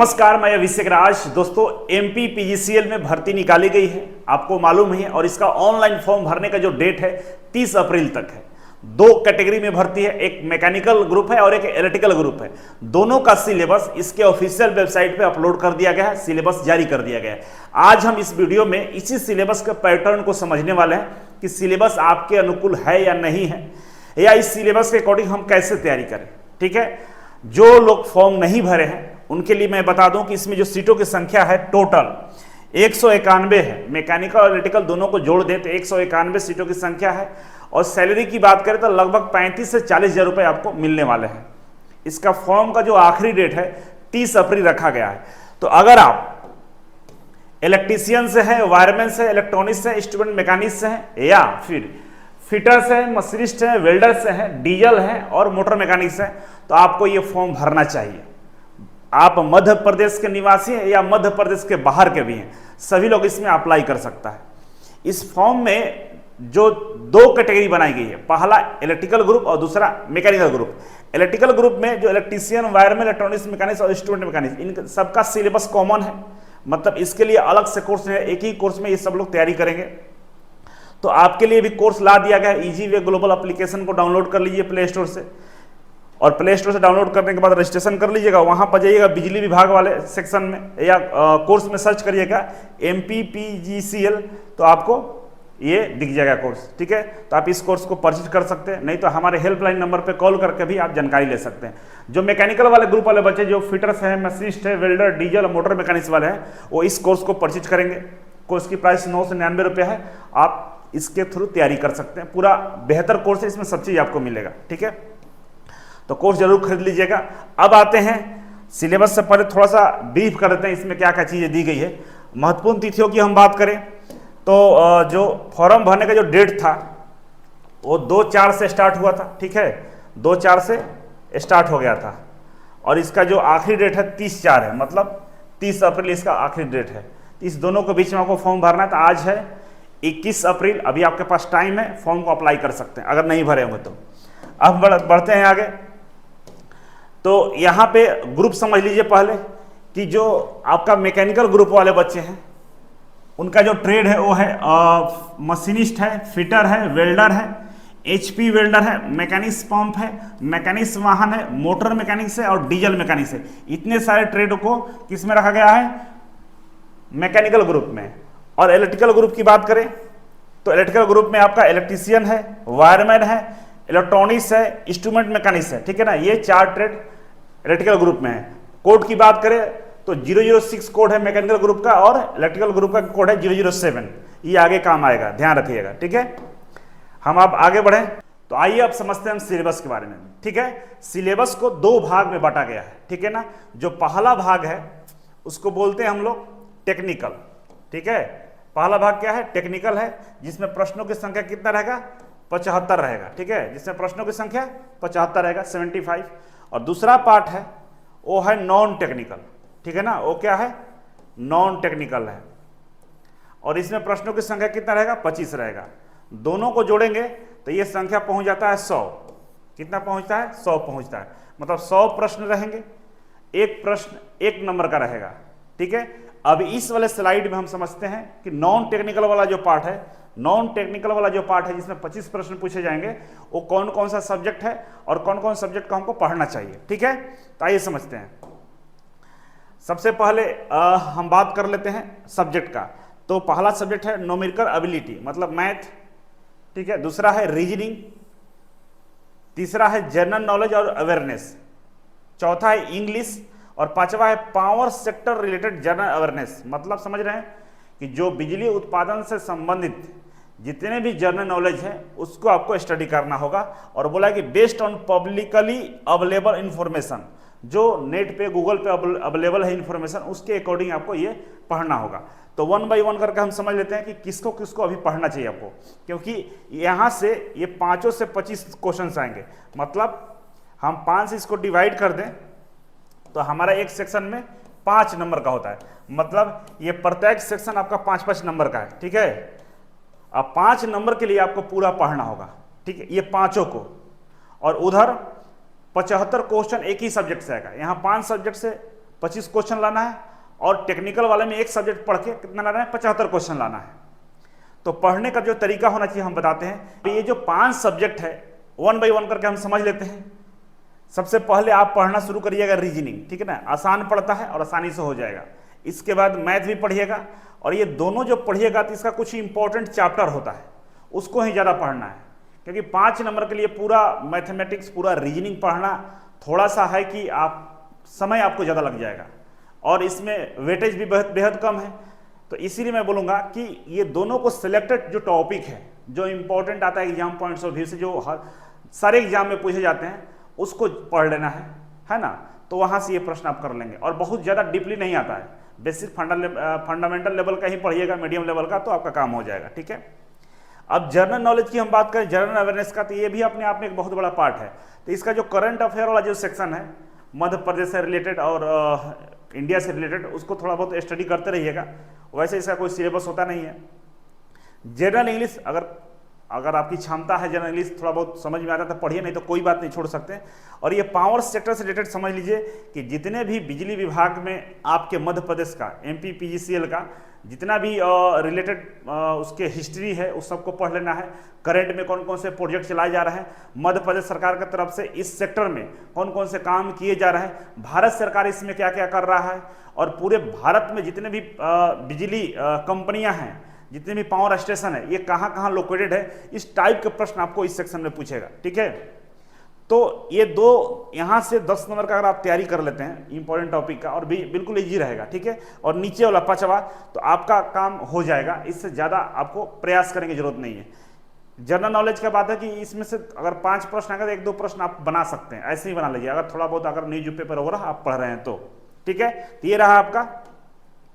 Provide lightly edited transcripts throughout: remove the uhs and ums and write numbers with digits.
नमस्कार, मैं अभिषेक राज। दोस्तों, एमपी पीजीसीएल में भर्ती निकाली गई है, आपको मालूम ही है। और इसका ऑनलाइन फॉर्म भरने का जो डेट है 30 अप्रैल तक है। दो कैटेगरी में भर्ती है, एक मैकेनिकल ग्रुप है और एक इलेक्ट्रिकल ग्रुप है। दोनों का सिलेबस इसके ऑफिशियल वेबसाइट पे अपलोड कर दिया गया है, सिलेबस जारी कर दिया गया है। आज हम इस वीडियो में इसी सिलेबस के पैटर्न को समझने वाले हैं कि सिलेबस आपके अनुकूल है या नहीं है, या इस सिलेबस के अकॉर्डिंग हम कैसे तैयारी करें। ठीक है, जो लोग फॉर्म नहीं भरे हैं उनके लिए मैं बता दूं कि इसमें जो सीटों की संख्या है टोटल 191 है। मैकेनिकल और इलेक्ट्रिकल दोनों को जोड़ दें तो 191 सीटों की संख्या है। और सैलरी की बात करें तो लगभग 35 से 40 हज़ार रुपये आपको मिलने वाले हैं। इसका फॉर्म का जो आखिरी डेट है 30 अप्रैल रखा गया है। तो अगर आप इलेक्ट्रीशियन से हैं, वायरमैन से, इलेक्ट्रॉनिक्स से, इंस्ट्रूमेंट मैकेनिक से हैं, या फिर फिटर से हैं, मशीनिस्ट हैं, वेल्डर से हैं, डीजल हैं और मोटर मैकेनिक से हैं, तो आपको ये फॉर्म भरना चाहिए। आप मध्य प्रदेश के निवासी हैं या मध्य प्रदेश के बाहर के भी हैं, सभी लोग इसमें अप्लाई कर सकता है। इस फॉर्म में जो दो कैटेगरी बनाई गई है, पहला इलेक्ट्रिकल ग्रुप और दूसरा मैकेनिकल ग्रुप। इलेक्ट्रिकल ग्रुप में जो इलेक्ट्रीशियन, वायरमैन, इलेक्ट्रॉनिक्स मैकेनिक्स और इंस्ट्रूमेंट मैकेनिक्स, इन सबका सिलेबस कॉमन है। मतलब इसके लिए अलग से कोर्स है, एक ही कोर्स में ये सब लोग तैयारी करेंगे। तो आपके लिए भी कोर्स ला दिया गया है। इजी वे ग्लोबल एप्लीकेशन को डाउनलोड कर लीजिए प्ले स्टोर से, और प्ले स्टोर से डाउनलोड करने के बाद रजिस्ट्रेशन कर लीजिएगा। वहाँ पर जाइएगा बिजली विभाग वाले सेक्शन में, या कोर्स में सर्च करिएगा MPPGCL, तो आपको ये दिख जाएगा कोर्स। ठीक है, तो आप इस कोर्स को परचेज कर सकते हैं, नहीं तो हमारे हेल्पलाइन नंबर पे कॉल करके भी आप जानकारी ले सकते हैं। जो मैकेनिकल वाले ग्रुप वाले बच्चे, जो फिटर्स हैं, मशीनिस्ट है, वेल्डर, डीजल और मोटर मैकेनिक्स वाले हैं, वो इस कोर्स को परचेज करेंगे। कोर्स की प्राइस 999 रुपये है। आप इसके थ्रू तैयारी कर सकते हैं। पूरा बेहतर कोर्स है, इसमें सब चीज़ आपको मिलेगा। ठीक है, तो कोर्स जरूर खरीद लीजिएगा। अब आते हैं सिलेबस से पहले थोड़ा सा ब्रीफ कर देते हैं इसमें क्या क्या चीज़ें दी गई है। महत्वपूर्ण तिथियों की हम बात करें तो जो फॉर्म भरने का जो डेट था वो 2/4 से स्टार्ट हुआ था। ठीक है, 2/4 से स्टार्ट हो गया था। और इसका जो आखिरी डेट है 30/4 है, मतलब 30 अप्रैल इसका आखिरी डेट है। इस दोनों के बीच में आपको फॉर्म भरना है। तो आज है 21 अप्रैल, अभी आपके पास टाइम है, फॉर्म को अप्लाई कर सकते हैं अगर नहीं भरे होंगे तो। अब बढ़ते हैं आगे। तो यहाँ पे ग्रुप समझ लीजिए पहले कि जो आपका मैकेनिकल ग्रुप वाले बच्चे हैं उनका जो ट्रेड है वो है मशीनिस्ट है, फिटर है, वेल्डर है, HP वेल्डर है, मैकेनिक्स पंप है, मैकेनिक्स वाहन है, मोटर मैकेनिक्स है और डीजल मैकेनिक्स है। इतने सारे ट्रेड को किस में रखा गया है? मैकेनिकल ग्रुप में। और इलेक्ट्रिकल ग्रुप की बात करें तो इलेक्ट्रिकल ग्रुप में आपका इलेक्ट्रीशियन है, वायरमैन है, इलेक्ट्रॉनिक्स है, इंस्ट्रूमेंट मैकेनिक्स है। ठीक है ना, ये 4 ट्रेड इलेक्ट्रिकल ग्रुप में है। कोड की बात करें तो 006 कोड है मैकेनिकल ग्रुप का, और इलेक्ट्रिकल ग्रुप का कोड है 007। ये आगे काम आएगा, ध्यान रखिएगा। ठीक है, हम अब आगे बढ़ें तो आइए अब समझते हैं हम सिलेबस के बारे में। ठीक है, सिलेबस को 2 भाग में बांटा गया है। ठीक है ना, जो पहला भाग है उसको बोलते हैं हम लोग टेक्निकल। ठीक है, पहला भाग क्या है? टेक्निकल है, जिसमें प्रश्नों की संख्या कितना रहेगा? 75 रहेगा। ठीक है, जिसमें प्रश्नों की संख्या 75 रहेगा, 75। और दूसरा पार्ट है वो है नॉन टेक्निकल। ठीक है ना, वो क्या है? नॉन टेक्निकल है, और इसमें प्रश्नों की संख्या कितना रहेगा? 25 रहेगा। दोनों को जोड़ेंगे तो ये संख्या पहुंच जाता है 100। कितना पहुंचता है? 100 पहुंचता है। मतलब 100 प्रश्न रहेंगे, एक प्रश्न 1 नंबर का रहेगा। ठीक है, अब इस वाले स्लाइड में हम समझते हैं कि नॉन टेक्निकल वाला जो पार्ट है, नॉन टेक्निकल वाला जो पार्ट है जिसमें 25 प्रश्न पूछे जाएंगे, वो कौन कौन सा सब्जेक्ट है और कौन कौन सब्जेक्ट को हमको पढ़ना चाहिए। ठीक है, तो आइए समझते हैं। सबसे पहले हम बात कर लेते हैं सब्जेक्ट का। तो पहला सब्जेक्ट है न्यूमेरिकल एबिलिटी, मतलब मैथ। ठीक है, दूसरा है रीजनिंग, तीसरा है जनरल नॉलेज और अवेयरनेस, चौथा है इंग्लिश, और पांचवा है power sector related general awareness. मतलब समझ रहे हैं कि जो बिजली उत्पादन से संबंधित जितने भी जनरल नॉलेज है उसको आपको स्टडी करना होगा। और बोला कि based on publicly available information, जो नेट पे गूगल पे अवेलेबल है इंफॉर्मेशन, उसके अकॉर्डिंग आपको ये पढ़ना होगा। तो 1 बाय 1 करके हम समझ लेते हैं कि किसको किसको अभी पढ़ना चाहिए आपको, क्योंकि यहाँ से ये 5 से 25 क्वेश्चन आएंगे। मतलब हम 5 से इसको डिवाइड कर दें तो हमारा एक सेक्शन में 5 नंबर का होता है। मतलब ये प्रत्येक सेक्शन आपका 5-5 नंबर का है। ठीक है, अब 5 नंबर के लिए आपको पूरा पढ़ना होगा। ठीक है, ये पांचों को। और उधर 75 क्वेश्चन एक ही सब्जेक्ट से आएगा। यहाँ 5 सब्जेक्ट से 25 क्वेश्चन लाना है, और टेक्निकल वाले में एक सब्जेक्ट पढ़ के कितना लाना है, 75 क्वेश्चन लाना है। तो पढ़ने का जो तरीका होना चाहिए हम बताते हैं। ये जो 5 सब्जेक्ट है 1 बाई 1 करके हम समझ लेते हैं। सबसे पहले आप पढ़ना शुरू करिएगा रीजनिंग, ठीक है ना, आसान पड़ता है और आसानी से हो जाएगा। इसके बाद मैथ भी पढ़िएगा, और ये दोनों जो पढ़िएगा तो इसका कुछ इंपॉर्टेंट चैप्टर होता है उसको ही ज़्यादा पढ़ना है, क्योंकि 5 नंबर के लिए पूरा मैथमेटिक्स, पूरा रीजनिंग पढ़ना थोड़ा सा है कि आप समय आपको ज़्यादा लग जाएगा, और इसमें वेटेज भी बेहद कम है। तो इसीलिए मैं बोलूँगा कि ये दोनों को सिलेक्टेड जो टॉपिक है, जो इंपॉर्टेंट आता है एग्जाम पॉइंट्स ऑफ व्यू से, जो हर सारे एग्जाम में पूछे जाते हैं, उसको पढ़ लेना है ना। तो वहाँ से ये प्रश्न आप कर लेंगे, और बहुत ज़्यादा डीपली नहीं आता है, बेसिक फंडामेंटल लेवल का ही पढ़िएगा, मीडियम लेवल का, तो आपका काम हो जाएगा, ठीक है। अब जनरल नॉलेज की हम बात करें, जनरल अवेयरनेस का, तो ये भी अपने आप में एक बहुत बड़ा पार्ट है। तो इसका जो करंट अफेयर वाला जो सेक्शन है, मध्य प्रदेश से रिलेटेड और इंडिया से रिलेटेड, उसको थोड़ा बहुत स्टडी करते रहिएगा। वैसे इसका कोई सिलेबस होता नहीं है। जनरल इंग्लिश, अगर आपकी क्षमता है जनरल इंग्लिश थोड़ा बहुत समझ में आता है तो पढ़िए, नहीं तो कोई बात नहीं, छोड़ सकते हैं। और ये पावर सेक्टर से रिलेटेड समझ लीजिए कि जितने भी बिजली विभाग में आपके मध्य प्रदेश का, एमपी पीजीसीएल का जितना भी रिलेटेड उसके हिस्ट्री है, उस सबको पढ़ लेना है। करंट में कौन कौन से प्रोजेक्ट चलाए जा रहे हैं, मध्य प्रदेश सरकार की तरफ से इस सेक्टर में कौन कौन से काम किए जा रहे हैं, भारत सरकार इसमें क्या क्या कर रहा है, और पूरे भारत में जितने भी बिजली कंपनियां हैं, जितने भी पावर स्टेशन है, ये कहाँ कहाँ लोकेटेड है, इस टाइप के प्रश्न आपको इस सेक्शन में पूछेगा, ठीक है। तो ये दो यहाँ से 10 नंबर का अगर आप तैयारी कर लेते हैं इंपॉर्टेंट टॉपिक का, और भी बिल्कुल इजी रहेगा, ठीक है। और नीचे वाला 5वां, तो आपका काम हो जाएगा, इससे ज़्यादा आपको प्रयास करने की जरूरत नहीं है। जनरल नॉलेज का बात है कि इसमें से अगर 5 प्रश्न आएगा तो 1-2 प्रश्न आप बना सकते हैं, ऐसे ही बना लीजिए, अगर थोड़ा बहुत अगर न्यूज पेपर वगैरह आप पढ़ रहे हैं तो, ठीक है। तो ये रहा आपका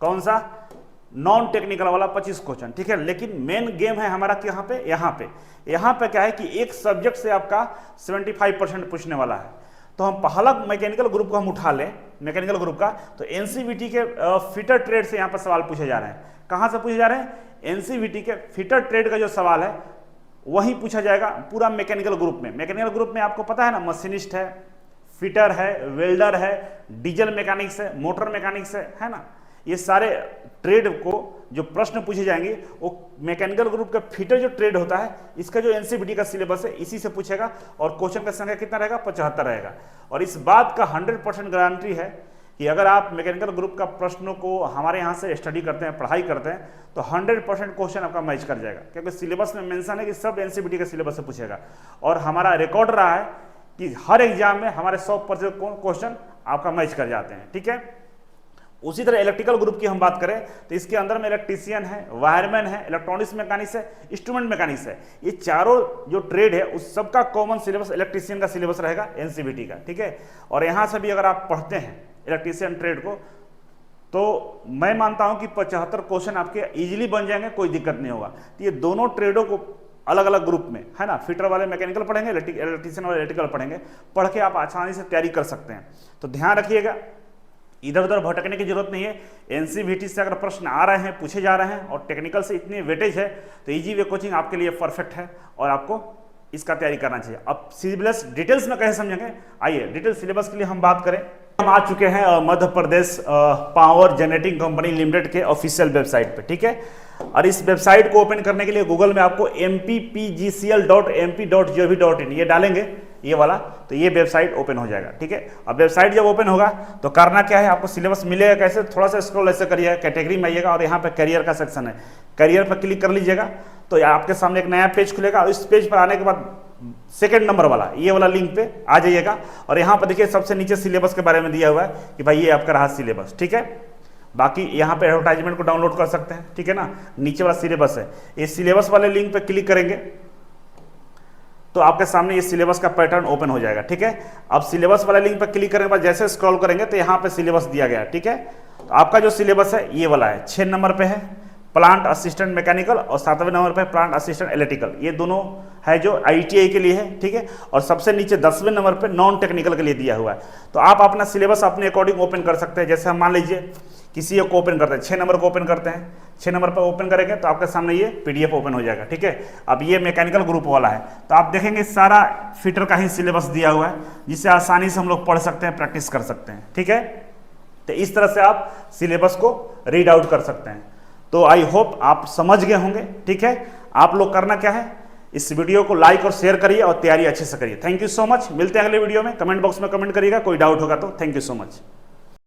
कौन सा, नॉन टेक्निकल वाला 25 क्वेश्चन, ठीक है। लेकिन मेन गेम है हमारा कि यहाँ पे क्या है कि एक सब्जेक्ट से आपका 75% पूछने वाला है। तो हम पहला मैकेनिकल ग्रुप को हम उठा लें, मैकेनिकल ग्रुप का, तो एनसीवीटी के फिटर ट्रेड से यहाँ पर सवाल पूछे जा रहे हैं। कहाँ से पूछे जा रहे हैं, एनसीवीटी के फिटर ट्रेड का जो सवाल है वही पूछा जाएगा पूरा मैकेनिकल ग्रुप में। मैकेनिकल ग्रुप में आपको पता है ना, मशीनिस्ट है, फिटर है, वेल्डर है, डीजल मैकेनिक्स है, मोटर मैकेनिक्स है ना। ये सारे ट्रेड को जो प्रश्न पूछे जाएंगे वो मैकेनिकल ग्रुप का फिटर जो ट्रेड होता है, इसका जो एनसीवीटी का सिलेबस है इसी से पूछेगा, और क्वेश्चन का संख्या कितना रहेगा, 75 रहेगा। और इस बात का 100% गारंटी है कि अगर आप मैकेनिकल ग्रुप का प्रश्नों को हमारे यहाँ से स्टडी करते हैं, पढ़ाई करते हैं, तो 100% क्वेश्चन आपका मैच कर जाएगा, क्योंकि सिलेबस में मेंशन है कि सब एनसीवीटी के सिलेबस से पूछेगा। और हमारा रिकॉर्ड रहा है कि हर एग्जाम में हमारे 100% क्वेश्चन आपका मैच कर जाते हैं, ठीक है। उसी तरह इलेक्ट्रिकल ग्रुप की हम बात करें तो इसके अंदर में इलेक्ट्रीशियन है, वायरमैन है, इलेक्ट्रॉनिक्स मैकेनिक्स है, इंस्ट्रूमेंट मैकेनिक्स है। ये चारों जो ट्रेड है उस सबका कॉमन सिलेबस इलेक्ट्रीशियन का सिलेबस रहेगा एनसीवीटी का, ठीक है। और यहाँ से भी अगर आप पढ़ते हैं इलेक्ट्रीशियन ट्रेड को, तो मैं मानता हूँ कि 75 क्वेश्चन आपके इजीली बन जाएंगे, कोई दिक्कत नहीं होगा। तो ये दोनों ट्रेडों को अलग अलग ग्रुप में, है ना, फिटर वाले मैकेनिकल पढ़ेंगे, इलेक्ट्रीशियन वाले इलेक्ट्रिकल पढ़ेंगे, पढ़ के आप आसानी से तैयारी कर सकते हैं। तो ध्यान रखिएगा, इधर उधर भटकने की जरूरत नहीं है। एनसीवीटी से अगर प्रश्न आ रहे हैं, पूछे जा रहे हैं, और टेक्निकल से इतनी वेटेज है, तो इजी वे कोचिंग आपके लिए परफेक्ट है, और आपको इसका तैयारी करना चाहिए। अब सिलेबस डिटेल्स में कैसे समझेंगे, आइए डिटेल सिलेबस के लिए हम बात करें। हम आ चुके हैं Madhya Pradesh power generating company limited के ऑफिशियल वेबसाइट पे, ठीक है। और इस वेबसाइट को ओपन करने के लिए गूगल में आपको mppgcl.mp.gov.in ये डालेंगे, ये वाला, तो ये वेबसाइट ओपन हो जाएगा, ठीक है। अब वेबसाइट जब ओपन होगा तो करना क्या है, आपको सिलेबस मिलेगा कैसे, थोड़ा सा स्क्रॉल ऐसे करिएगा, कैटेगरी में आइएगा और यहाँ पे करियर का सेक्शन है, करियर पर क्लिक कर लीजिएगा तो आपके सामने एक नया पेज खुलेगा। और इस पेज पर आने के बाद सेकंड नंबर वाला ये वाला लिंक पे आ जाइएगा, और यहाँ पर देखिए सबसे नीचे सिलेबस के बारे में दिया हुआ है कि भाई ये आपका रहा सिलेबस, ठीक है। बाकी यहाँ पे एडवर्टाइजमेंट को डाउनलोड कर सकते हैं, ठीक है ना। नीचे वाला सिलेबस है, इस सिलेबस वाले लिंक पे क्लिक करेंगे तो आपके सामने ये सिलेबस का पैटर्न ओपन हो जाएगा, ठीक है। अब सिलेबस वाले लिंक पर क्लिक करने के बाद जैसे स्क्रॉल करेंगे तो यहाँ पे सिलेबस दिया गया है, ठीक है। तो आपका जो सिलेबस है ये वाला है, 6 नंबर पे है प्लांट असिस्टेंट मैकेनिकल, और 7वें नंबर पे प्लांट असिस्टेंट इलेक्ट्रिकल, ये दोनों है जो ITI के लिए है, ठीक है। और सबसे नीचे 10वें नंबर पे नॉन टेक्निकल के लिए दिया हुआ है। तो आप अपना सिलेबस अपने अकॉर्डिंग ओपन कर सकते हैं। जैसे हम मान लीजिए किसी को ओपन करते हैं, 6 नंबर को ओपन करते हैं, 6 नंबर पर ओपन करेंगे तो आपके सामने ये PDF ओपन हो जाएगा, ठीक है। अब ये मैकेनिकल ग्रुप वाला है, तो आप देखेंगे सारा फिटर का ही सिलेबस दिया हुआ है, जिससे आसानी से हम लोग पढ़ सकते हैं, प्रैक्टिस कर सकते हैं, ठीक है। तो इस तरह से आप सिलेबस को रीड आउट कर सकते हैं। तो आई होप आप समझ गए होंगे। ठीक है, आप लोग करना क्या है, इस वीडियो को लाइक और शेयर करिए और तैयारी अच्छे से करिए। Thank you so much. मिलते हैं अगले वीडियो में। कमेंट बॉक्स में कमेंट करिएगा, कोई डाउट होगा तो। Thank you so much.